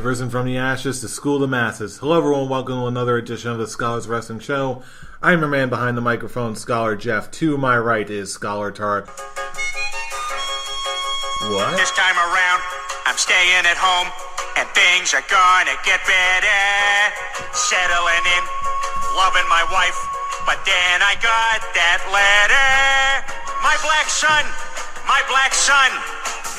risen from the ashes to school the masses. Hello everyone, welcome to another edition of the Scholars Wrestling Show. I'm your man behind the microphone, Scholar Jeff. To my right is Scholar Tarek. What? This time around, I'm staying at home, and things are gonna get better. Settling in, loving my wife, but then I got that letter. My black son,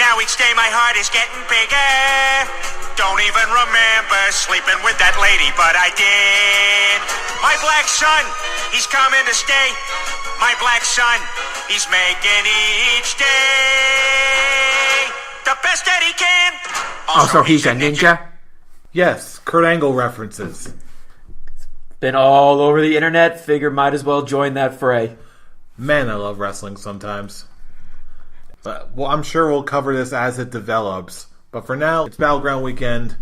now each day my heart is getting bigger. Don't even remember sleeping with that lady, but I did. My black son, he's coming to stay. My black son, he's making each day the best that he can. Also, he's a ninja. Yes, Kurt Angle references. Been all over the internet. Figure might as well join that fray. Man, I love wrestling sometimes. Well, I'm sure we'll cover this as it develops. But for now, it's Battleground weekend.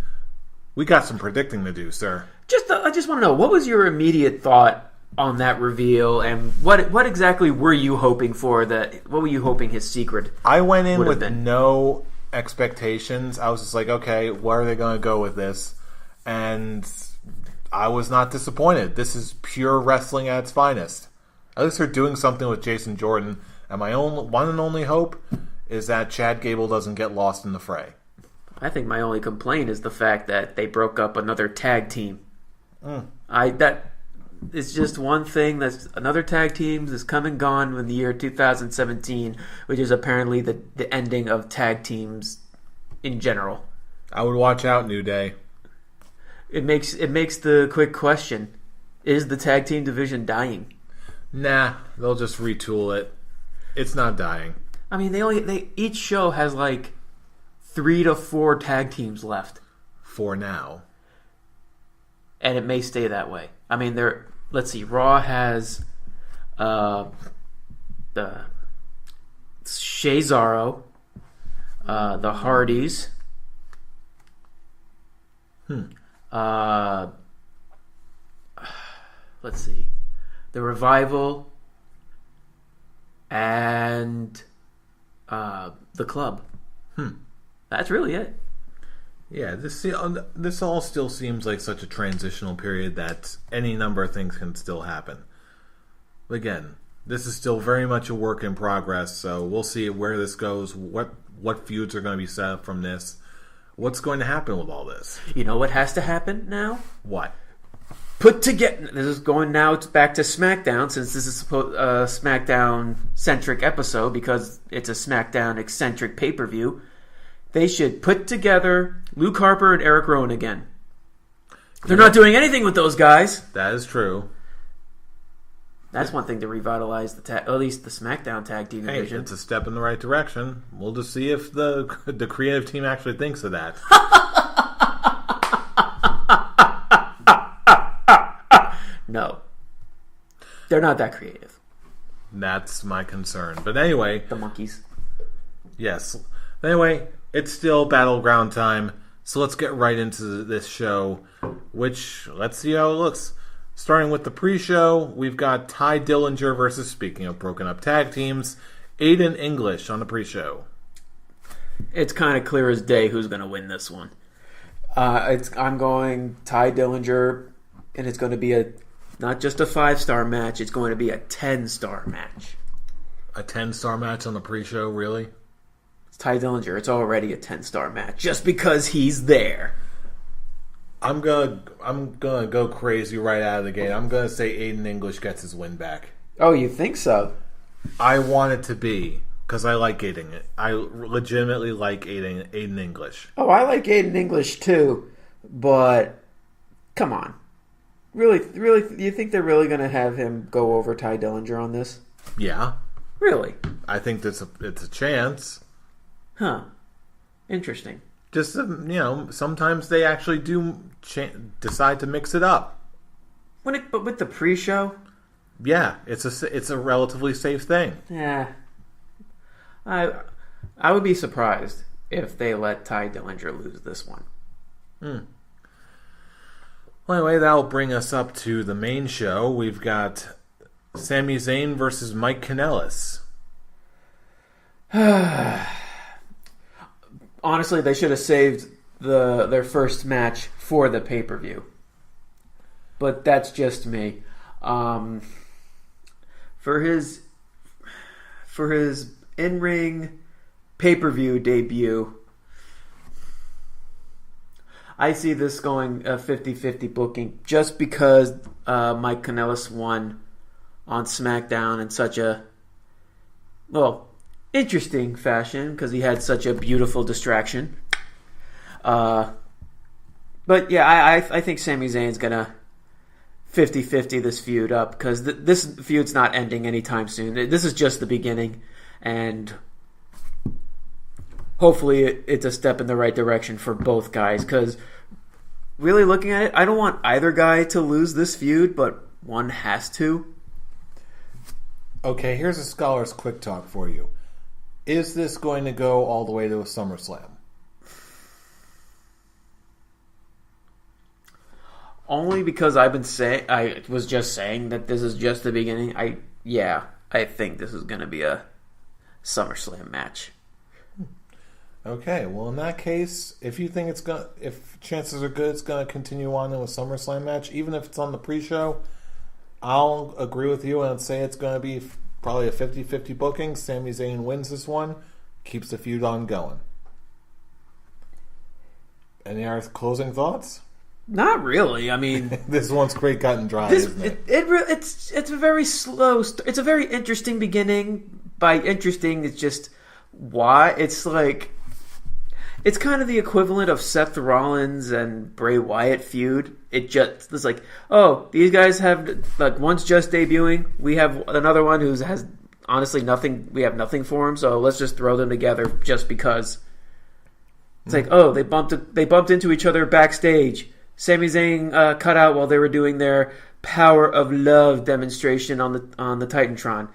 We got some predicting to do, sir. I just want to know, what was your immediate thought on that reveal, and what exactly were you hoping for? What were you hoping his secret? I went in with no expectations. I was just like, okay, where are they going to go with this? And I was not disappointed. This is pure wrestling at its finest. At least they're doing something with Jason Jordan. And my one and only hope is that Chad Gable doesn't get lost in the fray. I think my only complaint is the fact that they broke up another tag team. That is just one thing. That's another tag team that's come and gone in the year 2017, which is apparently the ending of tag teams in general. I would watch out, New Day. It makes the quick question: is the tag team division dying? Nah, they'll just retool it. It's not dying. I mean, they each show has like 3 to 4 tag teams left for now, and it may stay that way. I mean, let's see. Raw has the Cesaro, the Hardys. Let's see. The Revival and the Club. That's really it. Yeah, this all still seems like such a transitional period that any number of things can still happen. But again, this is still very much a work in progress, so we'll see where this goes, what feuds are going to be set up from this, what's going to happen with all this. You know what has to happen now? What? Put together. This is going now. It's back to SmackDown, since this is a SmackDown-centric episode, because it's a SmackDown-eccentric pay-per-view. They should put together Luke Harper and Eric Rowan again. They're not doing anything with those guys. That is true. That's one thing to revitalize at least the SmackDown tag team division. Hey, it's a step in the right direction. We'll just see if the creative team actually thinks of that. No. They're not that creative. That's my concern. But anyway. The monkeys. Yes. Anyway, it's still Battleground time. So let's get right into this show, which, let's see how it looks. Starting with the pre-show, we've got Ty Dillinger versus, speaking of broken up tag teams, Aiden English on the pre-show. It's kind of clear as day who's going to win this one. I'm going Ty Dillinger, and it's going to be not just a 5-star match, it's going to be a 10-star match. A 10-star match on the pre-show, really? It's Ty Dillinger. It's already a 10-star match just because he's there. I'm gonna go crazy right out of the gate. I'm gonna say Aiden English gets his win back. Oh, you think so? I want it to be, because I like Aiden. I legitimately like Aiden English. Oh, I like Aiden English too, but come on. Really, do you think they're really going to have him go over Ty Dillinger on this? Yeah. Really? I think it's a chance. Huh. Interesting. Just, sometimes they actually do decide to mix it up. But with the pre-show? Yeah, it's a relatively safe thing. Yeah. I would be surprised if they let Ty Dillinger lose this one. Well, anyway, that'll bring us up to the main show. We've got Sami Zayn versus Mike Kanellis. Honestly, they should have saved their first match for the pay-per-view. But that's just me. For his in-ring pay-per-view debut, I see this going a 50-50 booking just because Mike Kanellis won on SmackDown in such a, interesting fashion because he had such a beautiful distraction. But yeah, I think Sami Zayn's going to 50-50 this feud up because this feud's not ending anytime soon. This is just the beginning, and hopefully it's a step in the right direction for both guys because really looking at it, I don't want either guy to lose this feud, but one has to. Okay, here's a Scholar's Quick Talk for you. Is this going to go all the way to a SummerSlam? Only because I was just saying that this is just the beginning. I think this is going to be a SummerSlam match. Okay, well in that case, if you think if chances are good, it's gonna continue on in a SummerSlam match, even if it's on the pre-show, I'll agree with you and say it's gonna be probably a 50-50 booking. Sami Zayn wins this one, keeps the feud on going. Any other closing thoughts? Not really. I mean, this one's quick cut and dry, isn't it? It's a very slow. It's a very interesting beginning. By interesting, it's just why it's like. It's kind of the equivalent of Seth Rollins and Bray Wyatt feud. It's like, oh, these guys have, like, one's just debuting. We have another one who has honestly nothing. We have nothing for him, so let's just throw them together just because. It's like, oh, they bumped into each other backstage. Sami Zayn cut out while they were doing their Power of Love demonstration on the Titantron.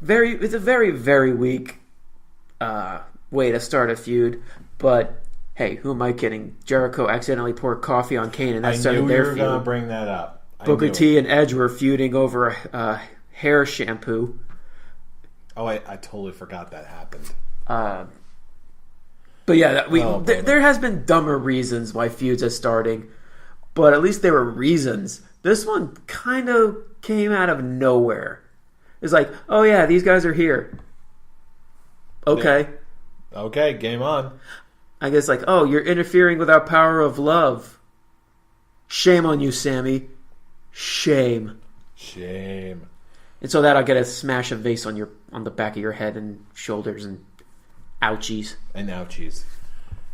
It's a very, very weak way to start a feud, but hey, who am I kidding? Jericho accidentally poured coffee on Kane, and that started their feud. I knew you were going to bring that up. Booker T and Edge were feuding over hair shampoo. Oh, I totally forgot that happened. But yeah, there has been dumber reasons why feuds are starting, but at least there were reasons. This one kind of came out of nowhere. It's like, oh yeah, these guys are here. Okay. Yeah. Okay, game on. I guess like, oh, you're interfering with our power of love. Shame on you, Sammy. Shame. Shame. And so that I'll get a smash of vase on the back of your head and shoulders and ouchies. And ouchies.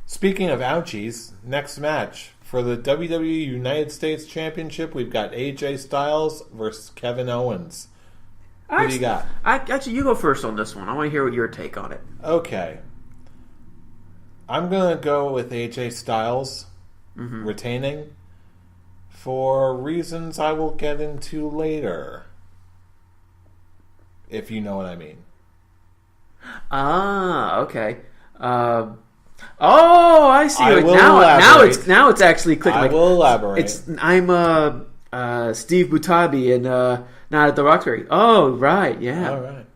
Speaking of ouchies, next match for the WWE United States Championship, we've got AJ Styles versus Kevin Owens. Who do you got? Actually, you go first on this one. I want to hear what your take on it. Okay. I'm going to go with AJ Styles retaining for reasons I will get into later. If you know what I mean. Ah, okay. I see. Now it's actually clicking. I will elaborate. I'm Steve Butabi and Not at the Roxbury. Oh, right, yeah. All right.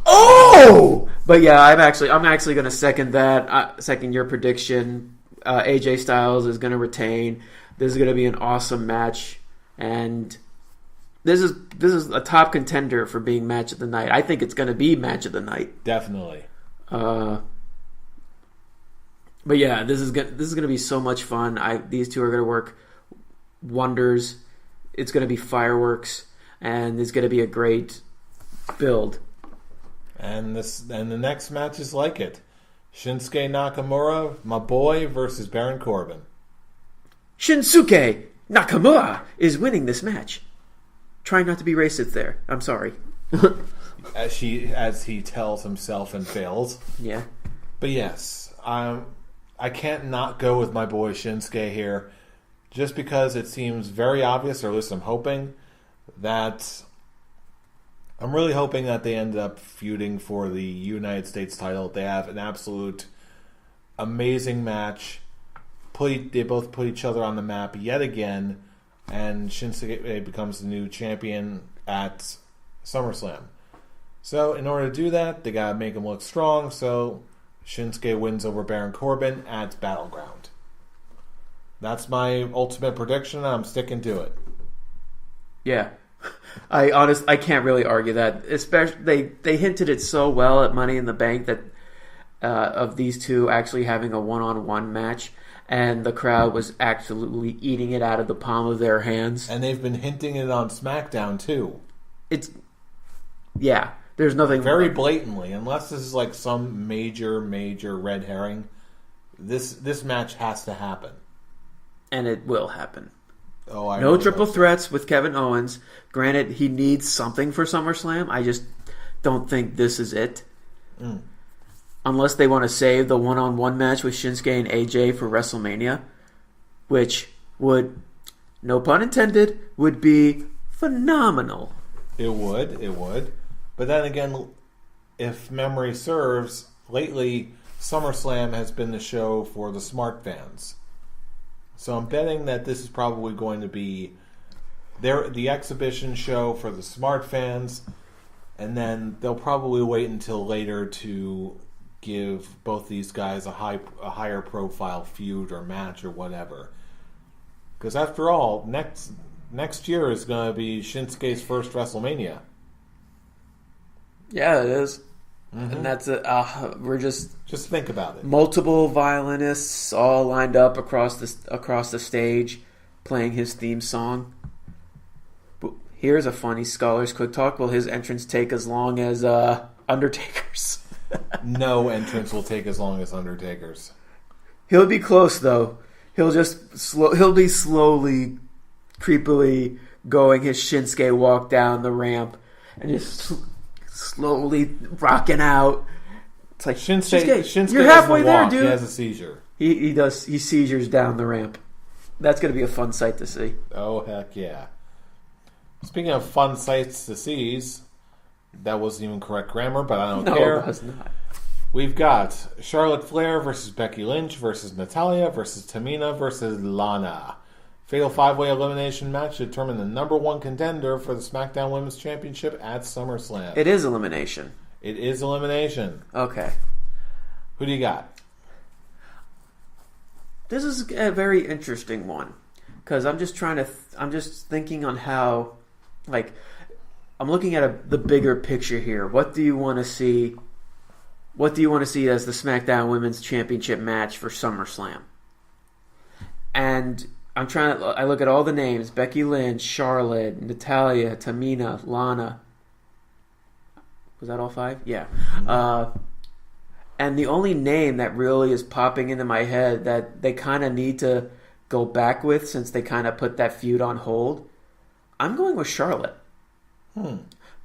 Oh! But yeah, I'm actually going to second that. Second your prediction. AJ Styles is going to retain. This is going to be an awesome match, and this is a top contender for being match of the night. I think it's going to be match of the night. Definitely. But yeah, this is going to be so much fun. These two are going to work wonders. It's going to be fireworks, and it's going to be a great build. And the next match is like it. Shinsuke Nakamura, my boy, versus Baron Corbin. Shinsuke Nakamura is winning this match. Try not to be racist there. I'm sorry. as he tells himself and fails. Yeah. But yes, I can't not go with my boy Shinsuke here, just because it seems very obvious, or at least I'm really hoping that they end up feuding for the United States title. They have an absolute amazing match. They both put each other on the map yet again, and Shinsuke becomes the new champion at SummerSlam. So in order to do that, they gotta make him look strong. So Shinsuke wins over Baron Corbin at Battleground. That's my ultimate prediction, and I'm sticking to it. Yeah. I can't really argue that. Especially they hinted it so well at Money in the Bank that of these two actually having a one-on-one match, and the crowd was absolutely eating it out of the palm of their hands. And they've been hinting it on SmackDown too. There's nothing very blatantly, unless this is like some major red herring. This match has to happen, and it will happen. Oh, no triple threats with Kevin Owens. Granted, he needs something for SummerSlam. I just don't think this is it. Unless they want to save the one-on-one match with Shinsuke and AJ for WrestleMania, which would, no pun intended, would be phenomenal. It would. But then again, if memory serves, lately SummerSlam has been the show for the smart fans. So I'm betting that this is probably going to be the exhibition show for the smart fans, and then they'll probably wait until later to give both these guys a higher profile feud or match or whatever. Because after all, next year is going to be Shinsuke's first WrestleMania. Yeah, it is. And that's we're just think about it. Multiple violinists all lined up across the stage, playing his theme song. But here's a funny Scholars Quick Talk. Will his entrance take as long as Undertaker's? No entrance will take as long as Undertaker's. He'll be close though. He'll be slowly, creepily going his Shinsuke walk down the ramp, and just slowly rocking out. It's like Shinsuke, you're halfway there, dude. He has a seizure. He does. He seizures down the ramp. That's going to be a fun sight to see. Oh heck yeah! Speaking of fun sights to seize, that wasn't even correct grammar, but I don't care. No, it was not. We've got Charlotte Flair versus Becky Lynch versus Natalya versus Tamina versus Lana. Fatal 5-way elimination match to determine the number one contender for the SmackDown Women's Championship at SummerSlam. It is elimination. It is elimination. Okay. Who do you got? This is a very interesting one because I'm just I'm just thinking on how, I'm looking at the bigger picture here. What do you want to see? What do you want to see as the SmackDown Women's Championship match for SummerSlam? And I look at all the names: Becky Lynch, Charlotte, Natalya, Tamina, Lana. Was that all 5? Yeah. And the only name that really is popping into my head that they kind of need to go back with, since they kind of put that feud on hold, I'm going with Charlotte.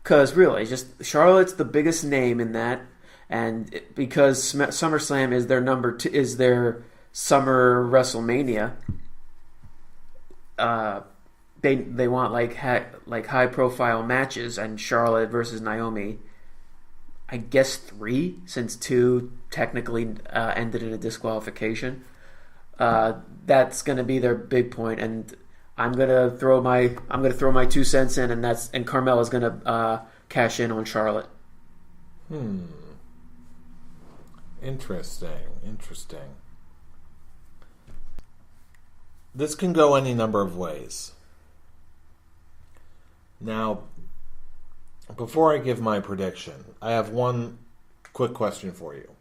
Because really, just Charlotte's the biggest name in that, and because SummerSlam is their number 2, is their summer WrestleMania. They want high profile matches, and Charlotte versus Naomi, I guess 3, since 2 technically ended in a disqualification. That's going to be their big point, and I'm gonna throw my 2 cents in, and Carmella's going to cash in on Charlotte. Interesting. This can go any number of ways. Now, before I give my prediction, I have one quick question for you.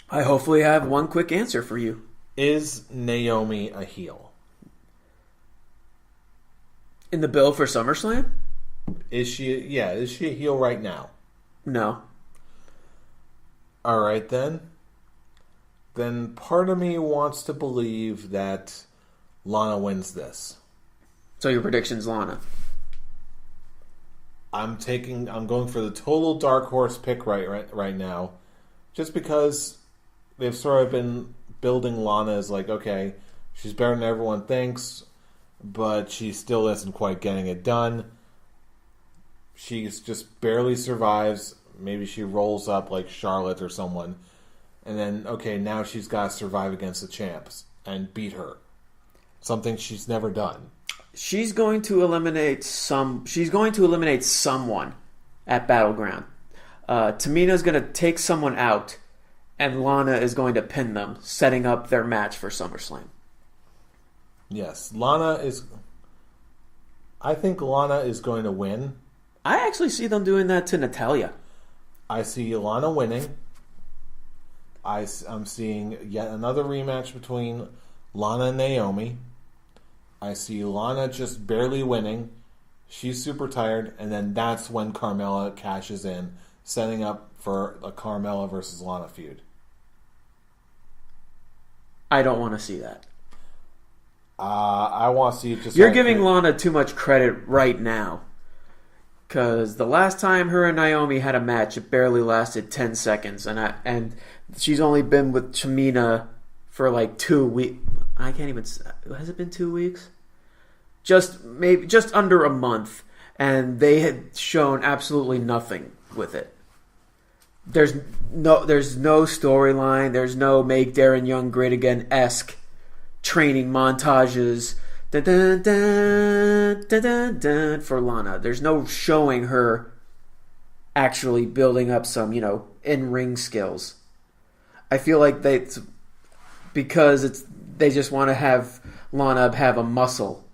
I hopefully have one quick answer for you. Is Naomi a heel? In the bill for SummerSlam? Is she a heel right now? No. All right, then. Then part of me wants to believe that Lana wins this. So your prediction's Lana? I'm going for the total dark horse pick right now, just because they've sort of been building Lana as okay, she's better than everyone thinks, but she still isn't quite getting it done. She just barely survives. Maybe she rolls up like Charlotte or someone, and then now she's got to survive against the champs and beat her. Something she's never done. She's going to eliminate someone at Battleground. Tamina's going to take someone out, and Lana is going to pin them, setting up their match for SummerSlam. Yes, I think Lana is going to win. I actually see them doing that to Natalya. I see Lana winning. I'm seeing yet another rematch between Lana and Naomi. I see Lana just barely winning. She's super tired, and then that's when Carmella cashes in, setting up for a Carmella versus Lana feud. I don't want to see that. I want to see it just... You're giving Lana too much credit right now. Because the last time her and Naomi had a match, it barely lasted 10 seconds. And she's only been with Tamina for like 2 weeks. I can't even... Has it been 2 weeks? Just under a month. And they had shown absolutely nothing with it. There's no storyline. There's no make Darren Young great again-esque training montages dun, dun, dun, dun, dun, dun, for Lana. There's no showing her actually building up some, in-ring skills. I feel like they just want to have Lana have a muscle.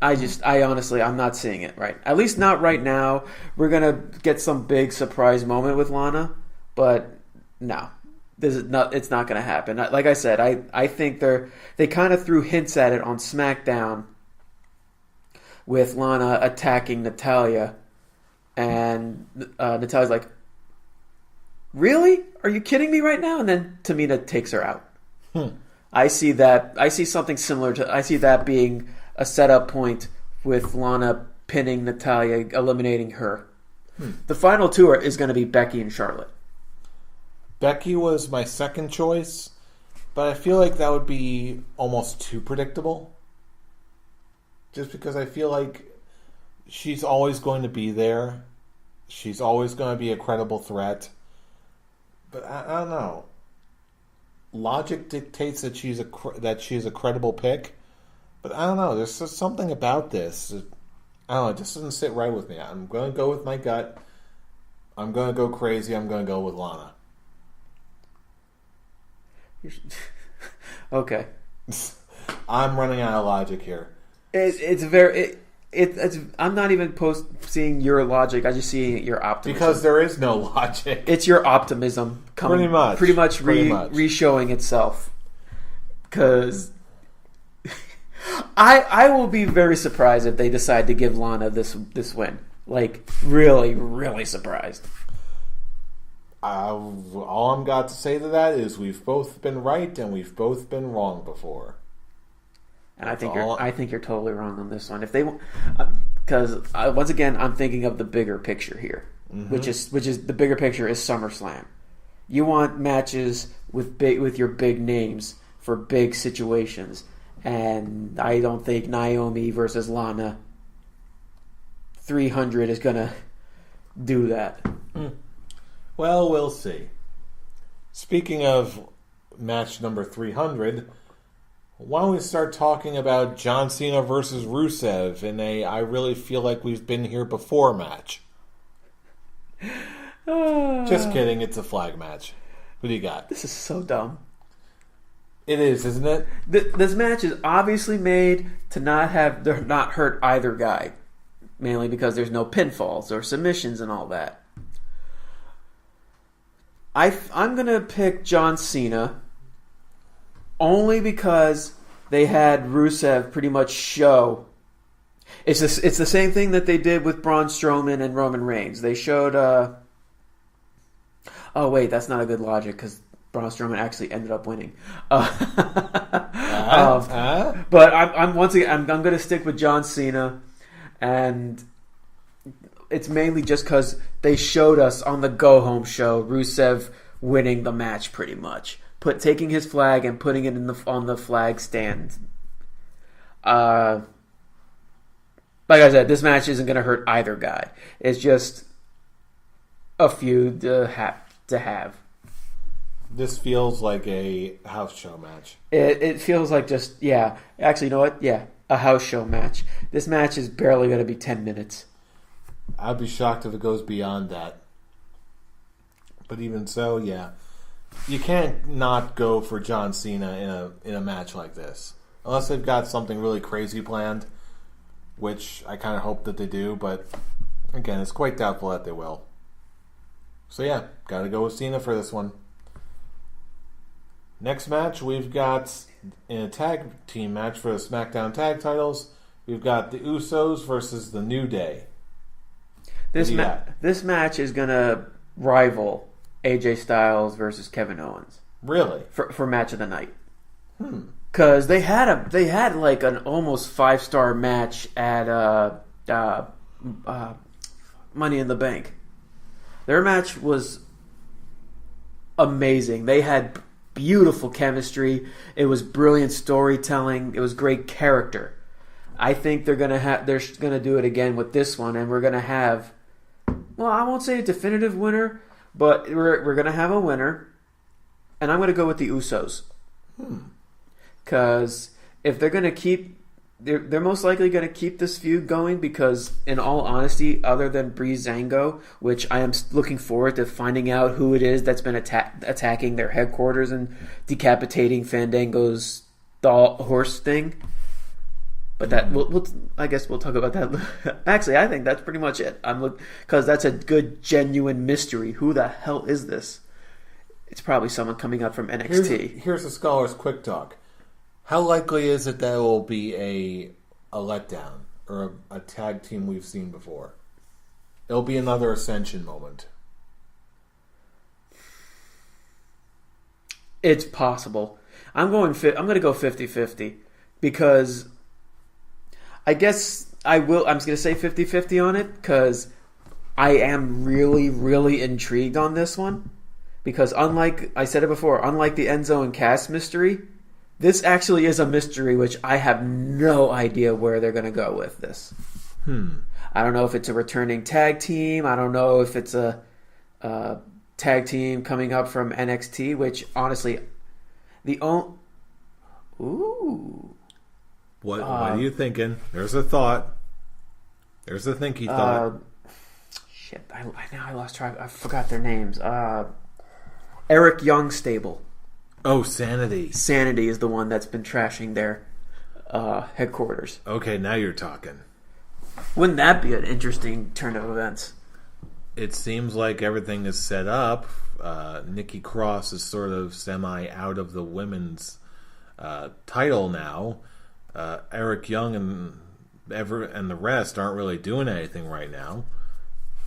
I'm not seeing it right. At least not right now. We're gonna get some big surprise moment with Lana, but no. It's not going to happen. Like I said, I think they kind of threw hints at it on SmackDown with Lana attacking Natalya, and Natalya's like, "Really? Are you kidding me right now?" And then Tamina takes her out. I see that. I see something similar to. I see that being a setup point with Lana pinning Natalya, eliminating her. The final two is going to be Becky and Charlotte. Becky was my second choice, but I feel like that would be almost too predictable. Just because I feel like she's always going to be there. She's always going to be a credible threat. But I don't know. Logic dictates that she's a credible pick. But I don't know. There's just something about this. I don't know. It just doesn't sit right with me. I'm going to go with my gut. I'm going to go crazy. I'm going to go with Lana. Okay. I'm running out of logic here. I'm not even seeing your logic. I just see your optimism. Because there is no logic. It's your optimism coming pretty much re-showing itself. Because I will be very surprised if they decide to give Lana this win. Like, really, really surprised. All I'm got to say to that is we've both been right and we've both been wrong before. And I think you're totally wrong on this one. If they, because once again I'm thinking of the bigger picture here, which is the bigger picture is SummerSlam. You want matches with your big names for big situations, and I don't think Naomi versus Lana 300 is gonna do that. Well, we'll see. Speaking of match number 300, why don't we start talking about John Cena versus Rusev in a I really feel like we've been here before match? Just kidding, it's a flag match. What do you got? This is so dumb. It is, isn't it? This match is obviously made to not hurt either guy. Mainly because there's no pinfalls or submissions and all that. I'm going to pick John Cena only because they had Rusev pretty much show. It's the same thing that they did with Braun Strowman and Roman Reigns. They showed... Oh, wait, that's not a good logic because Braun Strowman actually ended up winning. But I'm going to stick with John Cena, and it's mainly just because they showed us on the Go Home show Rusev winning the match pretty much, taking his flag and putting it on the flag stand. Like I said, this match isn't going to hurt either guy. It's just a feud to have. This feels like a house show match. It feels like actually, you know what? Yeah, a house show match. This match is barely going to be 10 minutes. I'd be shocked if it goes beyond that. But even so, yeah. You can't not go for John Cena in a match like this. Unless they've got something really crazy planned, which I kind of hope that they do, but again, it's quite doubtful that they will. So yeah, gotta go with Cena for this one. Next match, we've got in a tag team match for the SmackDown tag titles, we've got the Usos versus the New Day. This match is gonna rival AJ Styles versus Kevin Owens. Really? For match of the night. Because they had like an almost 5-star match at Money in the Bank. Their match was amazing. They had beautiful chemistry. It was brilliant storytelling. It was great character. I think they're gonna do it again with this one, and we're gonna have, well, I won't say a definitive winner, but we're gonna have a winner, and I'm gonna go with the Usos. Because if they're gonna keep, they're most likely gonna keep this feud going. Because in all honesty, other than Breezango, which I am looking forward to finding out who it is that's been attacking their headquarters and decapitating Fandango's horse thing. But that I guess we'll talk about that. Actually, I think that's pretty much it. Because that's a good, genuine mystery. Who the hell is this? It's probably someone coming up from NXT. Here's a Scholar's Quick Talk. How likely is it that it will be a letdown or a tag team we've seen before? It'll be another Ascension moment. It's possible. I'm going to go 50-50 because I guess I will. I'm just going to say 50-50 on it because I am really, really intrigued on this one. Because unlike, I said it before, unlike the Enzo and Cass mystery, this actually is a mystery which I have no idea where they're going to go with this. I don't know if it's a returning tag team. I don't know if it's a tag team coming up from NXT, which honestly, Ooh. What are you thinking? There's a thought. There's a thinky thought. Shit, I lost track. I forgot their names. Eric Young stable. Oh, Sanity. Sanity is the one that's been trashing their headquarters. Okay, now you're talking. Wouldn't that be an interesting turn of events? It seems like everything is set up. Nikki Cross is sort of semi out of the women's title now. Eric Young and the rest aren't really doing anything right now.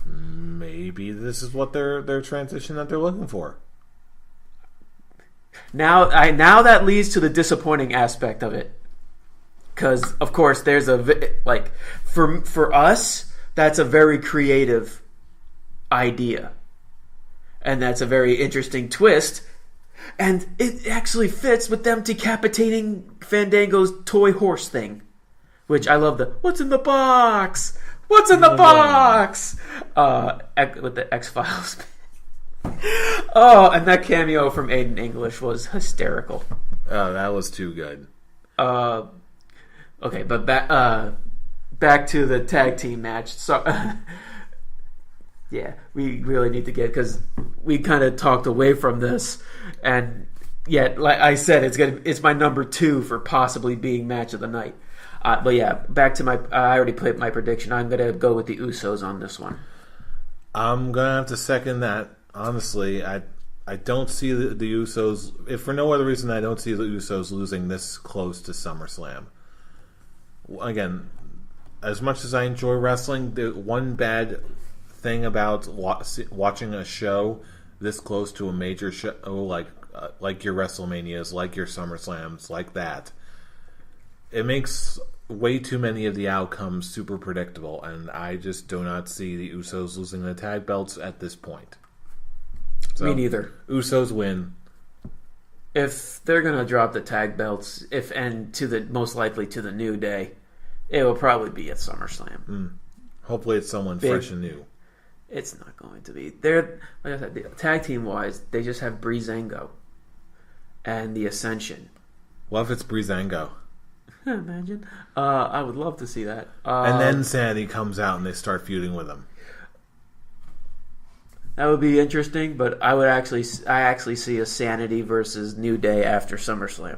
Maybe this is what their transition that they're looking for. Now that leads to the disappointing aspect of it, because of course there's for us that's a very creative idea, and that's a very interesting twist, and it actually fits with them decapitating Fandango's toy horse thing, which I love. What's in the box? What's in the box? With the X-Files. Oh, and that cameo from Aiden English was hysterical. Oh, that was too good. Okay, but back to the tag team match. So, yeah, we really need to because we kind of talked away from this, and yet, like I said, it's my number 2 for possibly being match of the night. But yeah, back to I already played my prediction. I'm gonna go with the Usos on this one. I'm gonna have to second that. Honestly, I don't see the Usos, if for no other reason, I don't see the Usos losing this close to SummerSlam. Again, as much as I enjoy wrestling, the one bad thing about watching a show this close to a major show, like your WrestleManias, like your SummerSlams, like that, it makes way too many of the outcomes super predictable, and I just do not see the Usos losing the tag belts at this point. So, me neither. Usos win. If they're gonna drop the tag belts, most likely to the New Day, it will probably be at SummerSlam. Hopefully, it's someone fresh and new. It's not going to be. They're, like I said, tag team wise, they just have Breezango and the Ascension. What if it's Breezango? Imagine. I would love to see that. And then Sanity comes out and they start feuding with him. That would be interesting, but I actually see a Sanity versus New Day after SummerSlam.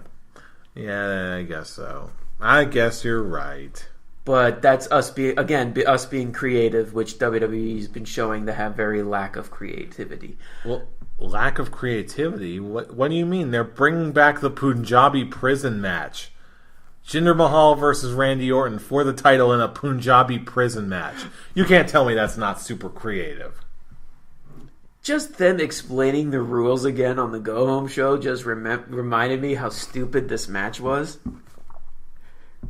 Yeah, I guess so. I guess you're right. But that's us being creative, which WWE's been showing to have very lack of creativity. Well, lack of creativity? What do you mean? They're bringing back the Punjabi prison match. Jinder Mahal versus Randy Orton for the title in a Punjabi prison match. You can't tell me that's not super creative. Just them explaining the rules again on the Go Home show just reminded me how stupid this match was.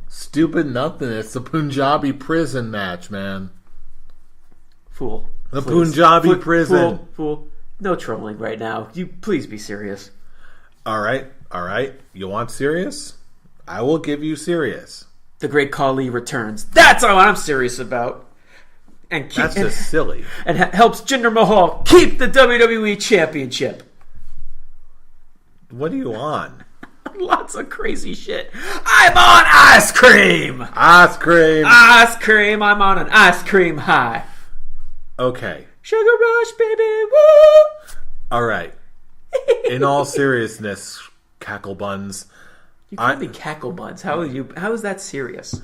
Stupid nothing. It's the Punjabi prison match, man. Fool. The please. Punjabi prison. Fool. No trolling right now. You please be serious. All right. You want serious? I will give you serious. The Great Khali returns. That's what I'm serious about. That's just silly. And helps Jinder Mahal keep the WWE Championship. What are you on? Lots of crazy shit. I'm on ice cream. Ice cream. Ice cream. I'm on an ice cream high. Okay. Sugar rush, baby. Woo. All right. In all seriousness, cackle buns. You can't be cackle buns. How is that serious?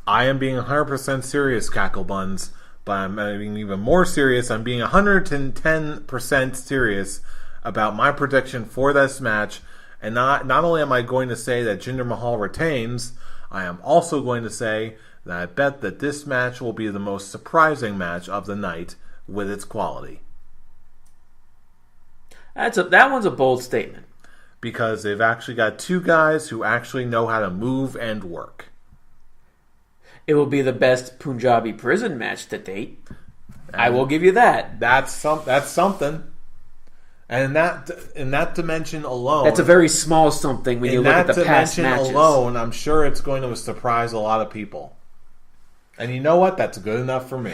I am being 100% serious, cackle buns. But I'm being even more serious. I'm being 110% serious about my prediction for this match. And not only am I going to say that Jinder Mahal retains, I am also going to say that I bet that this match will be the most surprising match of the night with its quality. That one's a bold statement. Because they've actually got two guys who actually know how to move and work. It will be the best Punjabi prison match to date. I will give you that. That's something. And in that dimension alone... That's a very small something when you look at the past matches. In that dimension alone, I'm sure it's going to surprise a lot of people. And you know what? That's good enough for me.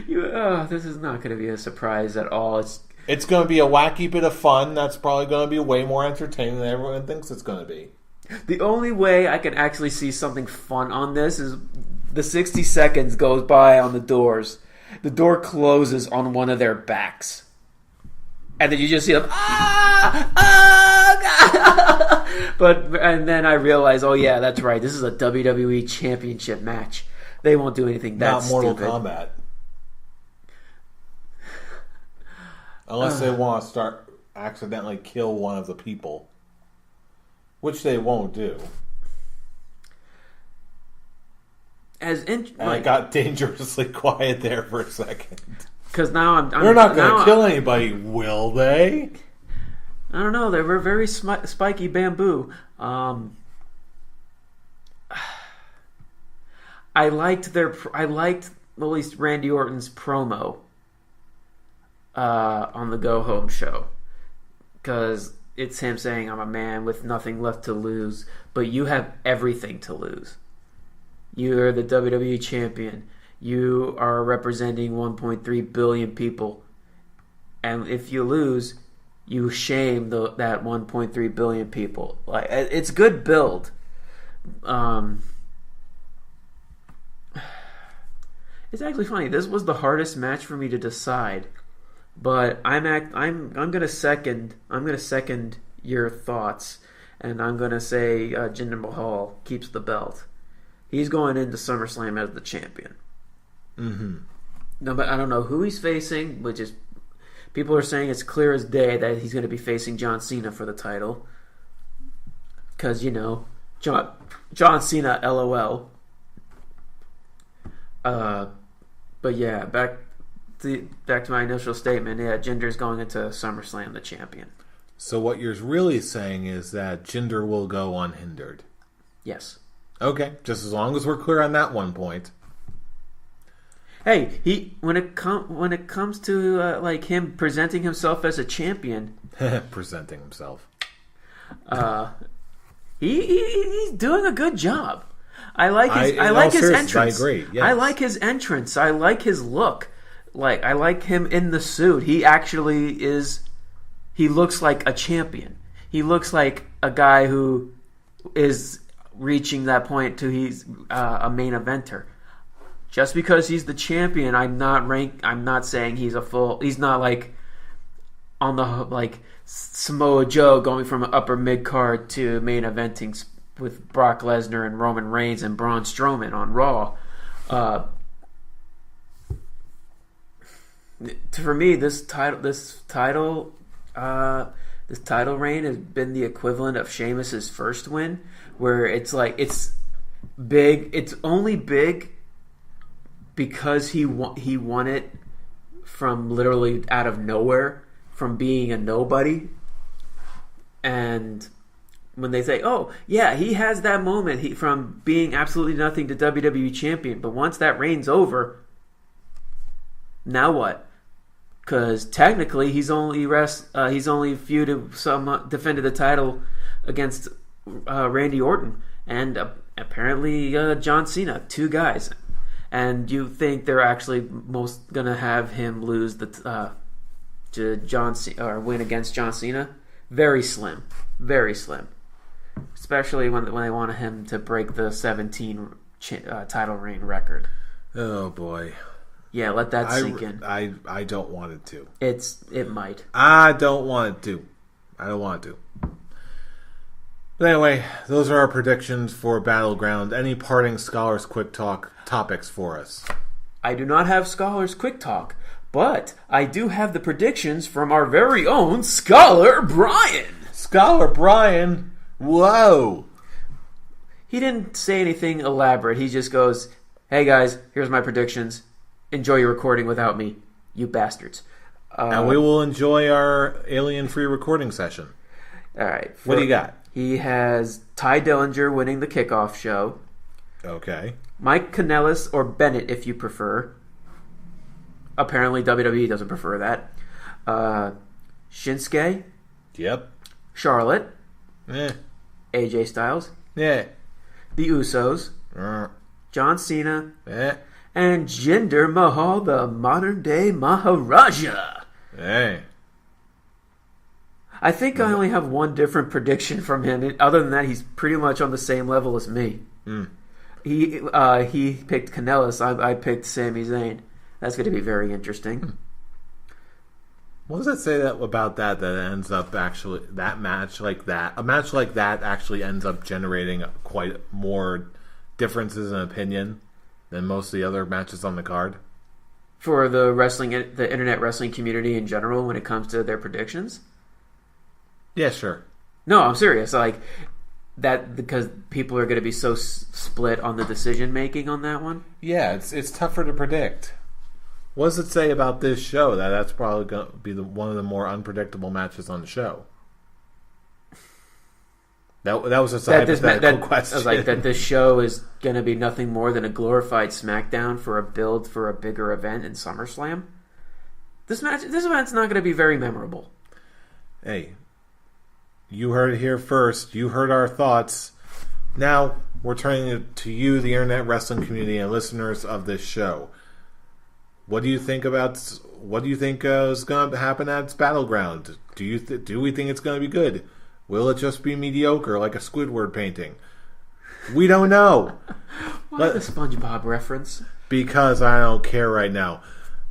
This is not going to be a surprise at all. It's going to be a wacky bit of fun that's probably going to be way more entertaining than everyone thinks it's going to be. The only way I can actually see something fun on this is the 60 seconds goes by on the doors. The door closes on one of their backs. And then you just see them, and then I realize, oh yeah, that's right. This is a WWE Championship match. They won't do anything that stupid. Not Mortal Kombat. Unless they want to start accidentally kill one of the people. Which they won't do. I got dangerously quiet there for a second. Because now they're not going to kill anybody, will they? I don't know. They were very spiky bamboo. I liked at least Randy Orton's promo on the Go Home show, because it's him saying, "I'm a man with nothing left to lose, but you have everything to lose. You're the WWE champion. You are representing 1.3 billion people. And if you lose, you shame that 1.3 billion people." Like, it's good build. It's actually funny. This was the hardest match for me to decide. But I'm gonna second your thoughts, and I'm gonna say Jinder Mahal keeps the belt. He's going into SummerSlam as the champion. Mm-hmm. No, but I don't know who he's facing. Which is, people are saying it's clear as day that he's going to be facing John Cena for the title, because John Cena, LOL. But yeah, back to my initial statement. Yeah, Jinder's going into SummerSlam the champion. So what you're really saying is that Jinder will go unhindered. Yes. Okay, just as long as we're clear on that one point. Hey, when it comes to like him presenting himself as a champion, presenting himself, he's doing a good job. I like his entrance. I agree. Yes. I like his entrance. I like his look. Like, I like him in the suit. He actually is. He looks like a champion. He looks like a guy who is reaching that point to he's a main eventer. Just because he's the champion, I'm not saying he's not like on the like Samoa Joe going from upper mid card to main eventing with Brock Lesnar and Roman Reigns and Braun Strowman on Raw. For me, this title reign has been the equivalent of Sheamus's first win, where it's like it's big. It's only big because he won it from literally out of nowhere, from being a nobody. And when they say, "Oh, yeah, he has that moment from being absolutely nothing to WWE champion," but once that reign's over, now what? Because technically, he's only defended the title against Randy Orton and apparently John Cena, 2 guys. And you think they're actually most gonna have him lose to John Cena or win against John Cena? Very slim, very slim. Especially when they want him to break the 17 title reign record. Oh boy. Yeah, let that sink in. I don't want it to. It might. I don't want it to. I don't want it to. But anyway, those are our predictions for Battleground. Any parting Scholars Quick Talk topics for us? I do not have Scholars Quick Talk, but I do have the predictions from our very own Scholar Brian. Scholar Brian? Whoa! He didn't say anything elaborate. He just goes, "Hey guys, here's my predictions. Enjoy your recording without me, you bastards." And we will enjoy our alien-free recording session. All right. What do you got? He has Ty Dillinger winning the kickoff show. Okay. Mike Kanellis or Bennett, if you prefer. Apparently WWE doesn't prefer that. Shinsuke. Yep. Charlotte. Eh. AJ Styles. Yeah. The Usos. John Cena. And Jinder Mahal, the modern-day Maharaja. Hey. I think I only have one different prediction from him. Other than that, he's pretty much on the same level as me. He picked Kanellis. I picked Sami Zayn. That's going to be very interesting. What does that say about that it ends up actually, that match like that, a match like that actually ends up generating quite more differences in opinion than most of the other matches on the card? For the internet wrestling community in general when it comes to their predictions? Yeah, sure. No, I'm serious. Like, that because people are going to be so split on the decision making on that one? Yeah, it's tougher to predict. What does it say about this show that's probably going to be one of the more unpredictable matches on the show? That was just a hypothetical question. I was like, that this show is going to be nothing more than a glorified SmackDown for a build for a bigger event in SummerSlam. This event's not going to be very memorable. Hey, you heard it here first. You heard our thoughts. Now we're turning it to you, the internet wrestling community and listeners of this show. What do you think is going to happen at Battleground? Do we think it's going to be good? Will it just be mediocre like a Squidward painting? We don't know. Why the SpongeBob reference? Because I don't care right now.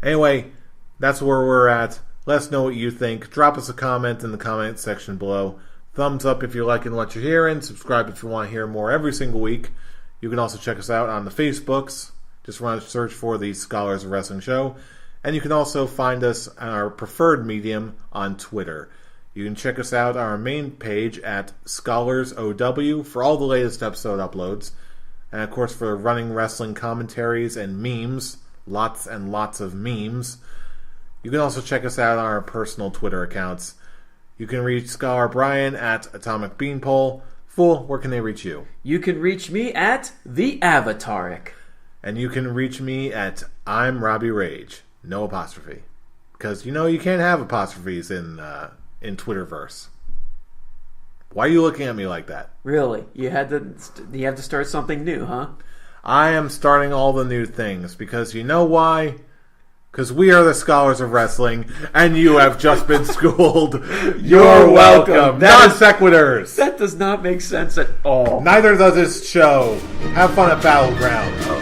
Anyway, that's where we're at. Let us know what you think. Drop us a comment in the comment section below. Thumbs up if you're liking what you're hearing. Subscribe if you want to hear more every single week. You can also check us out on the Facebooks. Just run a search for the Scholars of Wrestling Show. And you can also find us on our preferred medium on Twitter. You can check us out on our main page at ScholarsOW for all the latest episode uploads. And of course for running wrestling commentaries and memes. Lots and lots of memes. You can also check us out on our personal Twitter accounts. You can reach Scholar Brian at Atomic Beanpole. Fool, where can they reach you? You can reach me at The Avataric. And you can reach me at I'm Robbie Rage. No apostrophe. Because, you can't have apostrophes in Twitterverse. Why are you looking at me like that? Really? You have to start something new, huh? I am starting all the new things. Because you know why? Because we are the Scholars of Wrestling, and you have just been schooled. You're welcome. Non sequiturs. That does not make sense at all. Neither does this show. Have fun at Battleground.